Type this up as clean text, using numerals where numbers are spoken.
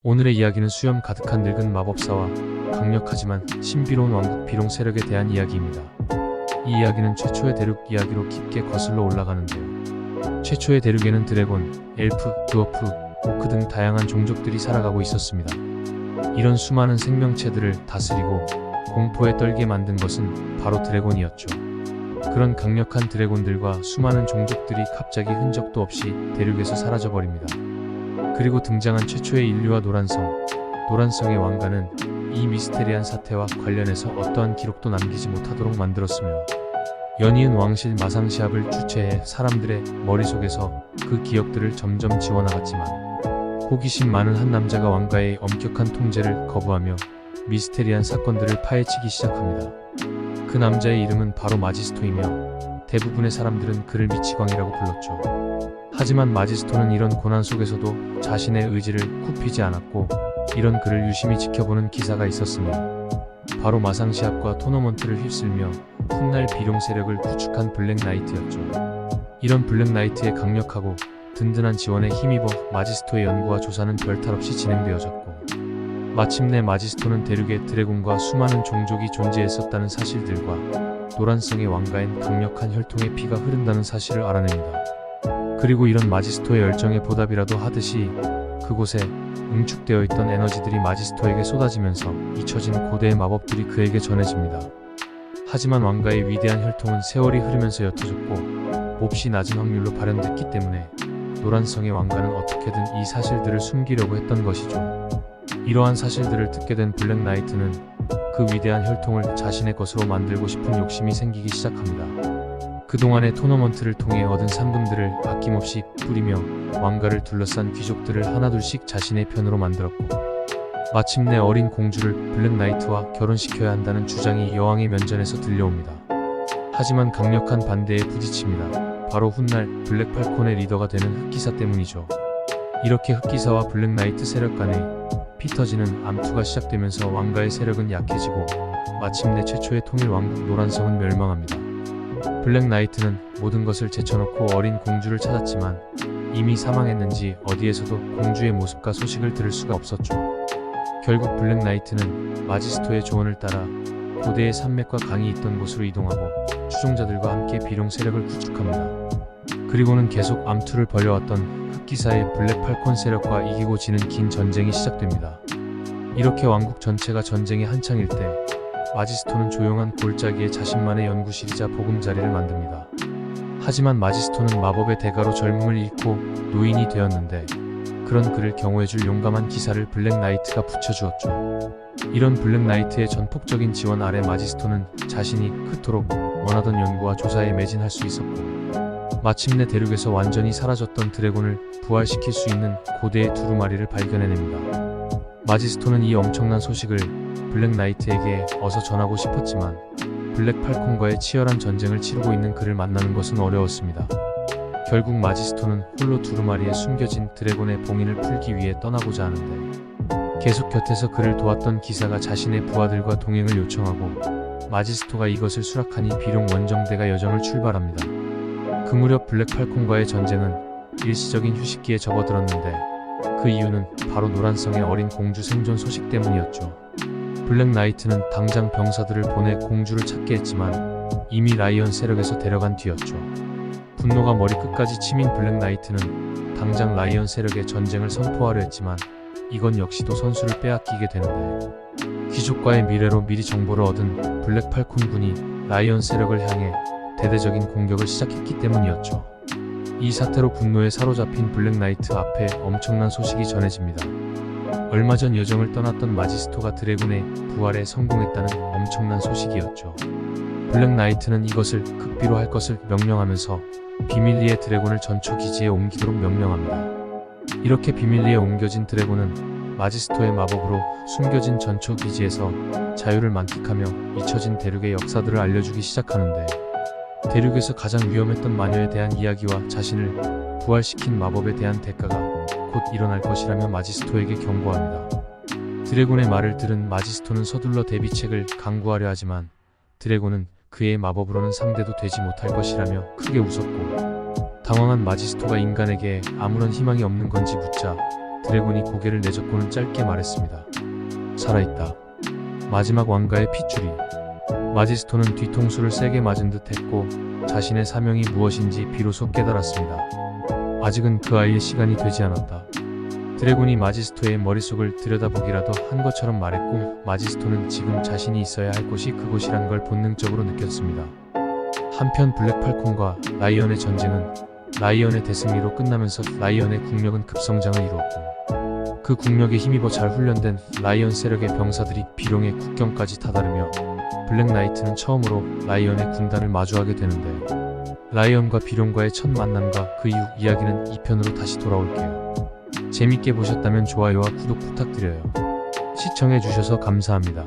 오늘의 이야기는 수염 가득한 늙은 마법사와 강력하지만 신비로운 왕국 비룡 세력에 대한 이야기입니다. 이 이야기는 최초의 대륙 이야기로 깊게 거슬러 올라가는데요. 최초의 대륙에는 드래곤, 엘프, 드워프, 오크 등 다양한 종족들이 살아가고 있었습니다. 이런 수많은 생명체들을 다스리고 공포에 떨게 만든 것은 바로 드래곤이었죠. 그런 강력한 드래곤들과 수많은 종족들이 갑자기 흔적도 없이 대륙에서 사라져버립니다. 그리고 등장한 최초의 인류와 노란성의 왕가는 이 미스테리한 사태와 관련해서 어떠한 기록도 남기지 못하도록 만들었으며 연이은 왕실 마상시합을 주최해 사람들의 머릿속에서 그 기억들을 점점 지워나갔지만 호기심 많은 한 남자가 왕가의 엄격한 통제를 거부하며 미스테리한 사건들을 파헤치기 시작합니다. 그 남자의 이름은 바로 마지스토이며 대부분의 사람들은 그를 미치광이라고 불렀죠. 하지만 마지스토는 이런 고난 속에서도 자신의 의지를 굽히지 않았고 이런 그를 유심히 지켜보는 기사가 있었으며 바로 마상시합과 토너먼트를 휩쓸며 훗날 비룡 세력을 구축한 블랙나이트였죠. 이런 블랙나이트의 강력하고 든든한 지원에 힘입어 마지스토의 연구와 조사는 별탈 없이 진행되어졌고 마침내 마지스토는 대륙에 드래곤과 수많은 종족이 존재했었다는 사실들과 노란성의 왕가엔 강력한 혈통의 피가 흐른다는 사실을 알아냅니다. 그리고 이런 마지스토의 열정에 보답이라도 하듯이 그곳에 응축되어 있던 에너지들이 마지스토에게 쏟아지면서 잊혀진 고대의 마법들이 그에게 전해집니다. 하지만 왕가의 위대한 혈통은 세월이 흐르면서 옅어졌고 몹시 낮은 확률로 발현됐기 때문에 노란성의 왕가는 어떻게든 이 사실들을 숨기려고 했던 것이죠. 이러한 사실들을 듣게 된 블랙나이트는 그 위대한 혈통을 자신의 것으로 만들고 싶은 욕심이 생기기 시작합니다. 그동안의 토너먼트를 통해 얻은 상금들을 아낌없이 뿌리며 왕가를 둘러싼 귀족들을 하나둘씩 자신의 편으로 만들었고 마침내 어린 공주를 블랙나이트와 결혼시켜야 한다는 주장이 여왕의 면전에서 들려옵니다. 하지만 강력한 반대에 부딪힙니다. 바로 훗날 블랙팔콘의 리더가 되는 흑기사 때문이죠. 이렇게 흑기사와 블랙나이트 세력 간에 피터지는 암투가 시작되면서 왕가의 세력은 약해지고 마침내 최초의 통일 왕국 노란성은 멸망합니다. 블랙나이트는 모든 것을 제쳐놓고 어린 공주를 찾았지만 이미 사망했는지 어디에서도 공주의 모습과 소식을 들을 수가 없었죠. 결국 블랙나이트는 마지스토의 조언을 따라 고대의 산맥과 강이 있던 곳으로 이동하고 추종자들과 함께 비룡 세력을 구축합니다. 그리고는 계속 암투를 벌여왔던 흑기사의 블랙팔콘 세력과 이기고 지는 긴 전쟁이 시작됩니다. 이렇게 왕국 전체가 전쟁의 한창일 때 마지스토는 조용한 골짜기에 자신만의 연구실이자 보금자리를 만듭니다. 하지만 마지스토는 마법의 대가로 젊음을 잃고 노인이 되었는데 그런 그를 경호해줄 용감한 기사를 블랙나이트가 붙여주었죠. 이런 블랙나이트의 전폭적인 지원 아래 마지스토는 자신이 그토록 원하던 연구와 조사에 매진할 수 있었고 마침내 대륙에서 완전히 사라졌던 드래곤을 부활시킬 수 있는 고대의 두루마리를 발견해냅니다. 마지스토는 이 엄청난 소식을 블랙나이트에게 어서 전하고 싶었지만 블랙팔콘과의 치열한 전쟁을 치르고 있는 그를 만나는 것은 어려웠습니다. 결국 마지스토는 홀로 두루마리에 숨겨진 드래곤의 봉인을 풀기 위해 떠나고자 하는데 계속 곁에서 그를 도왔던 기사가 자신의 부하들과 동행을 요청하고 마지스토가 이것을 수락하니 비룡 원정대가 여정을 출발합니다. 그 무렵 블랙팔콘과의 전쟁은 일시적인 휴식기에 접어들었는데 그 이유는 바로 노란성의 어린 공주 생존 소식 때문이었죠. 블랙나이트는 당장 병사들을 보내 공주를 찾게 했지만 이미 라이언 세력에서 데려간 뒤였죠. 분노가 머리끝까지 치민 블랙나이트는 당장 라이언 세력의 전쟁을 선포하려 했지만 이건 역시도 선수를 빼앗기게 되는데 귀족과의 미래로 미리 정보를 얻은 블랙팔콘 군이 라이언 세력을 향해 대대적인 공격을 시작했기 때문이었죠. 이 사태로 분노에 사로잡힌 블랙나이트 앞에 엄청난 소식이 전해집니다. 얼마 전 여정을 떠났던 마지스토가 드래곤의 부활에 성공했다는 엄청난 소식이었죠. 블랙나이트는 이것을 극비로 할 것을 명령하면서 비밀리에 드래곤을 전초기지에 옮기도록 명령합니다. 이렇게 비밀리에 옮겨진 드래곤은 마지스토의 마법으로 숨겨진 전초기지에서 자유를 만끽하며 잊혀진 대륙의 역사들을 알려주기 시작하는데 대륙에서 가장 위험했던 마녀에 대한 이야기와 자신을 부활시킨 마법에 대한 대가가 곧 일어날 것이라며 마지스토에게 경고합니다. 드래곤의 말을 들은 마지스토는 서둘러 대비책을 강구하려 하지만 드래곤은 그의 마법으로는 상대도 되지 못할 것이라며 크게 웃었고 당황한 마지스토가 인간에게 아무런 희망이 없는 건지 묻자 드래곤이 고개를 내젓고는 짧게 말했습니다. 살아있다. 마지막 왕가의 핏줄이. 마지스토는 뒤통수를 세게 맞은 듯 했고 자신의 사명이 무엇인지 비로소 깨달았습니다. 아직은 그 아이의 시간이 되지 않았다. 드래곤이 마지스토의 머릿속을 들여다보기라도 한 것처럼 말했고 마지스토는 지금 자신이 있어야 할 곳이 그곳이란 걸 본능적으로 느꼈습니다. 한편 블랙팔콘과 라이언의 전쟁은 라이언의 대승리로 끝나면서 라이언의 국력은 급성장을 이루었고 그 국력에 힘입어 잘 훈련된 라이언 세력의 병사들이 비룡의 국경까지 다다르며 블랙나이트는 처음으로 라이언의 군단을 마주하게 되는데 라이언과 비룡과의 첫 만남과 그 이후 이야기는 2편으로 다시 돌아올게요. 재밌게 보셨다면 좋아요와 구독 부탁드려요. 시청해주셔서 감사합니다.